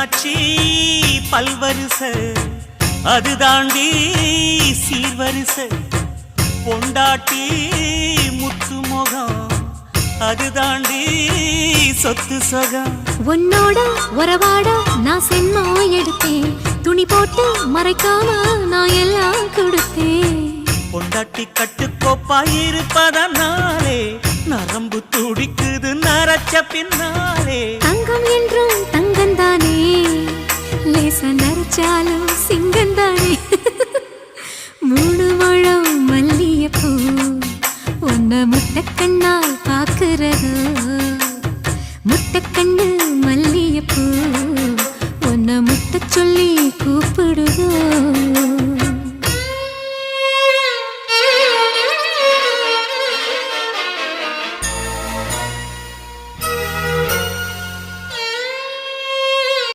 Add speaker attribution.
Speaker 1: மீனாட்சி பல்வரிச அது தாண்டி சீர்வரிச பொண்டாட்டி முத்து முகம் அது தாண்டி சொத்து சொகம்
Speaker 2: உன்னோட உறவாட நான் சென்மா எடுத்தேன் துணி போட்டு மறைக்காம நான் எல்லாம் கொடுத்தேன்
Speaker 1: பொண்டாட்டி கட்டுக்கோப்பா இருப்பதனாலே நரம்பு துடிக்குது நரச்ச பின்னாலே
Speaker 2: தங்கம் என்றும் தங்கந்தானே லேச நரைச்சாலும் சிங்கந்தானே 3 முழம் மல்லியப்பூ உன்னை முட்டைக்கண்ணால் பாக்குறதோ முட்டைக்கண்ணு மல்லியப்பூ உன்னை முட்டை சொல்லி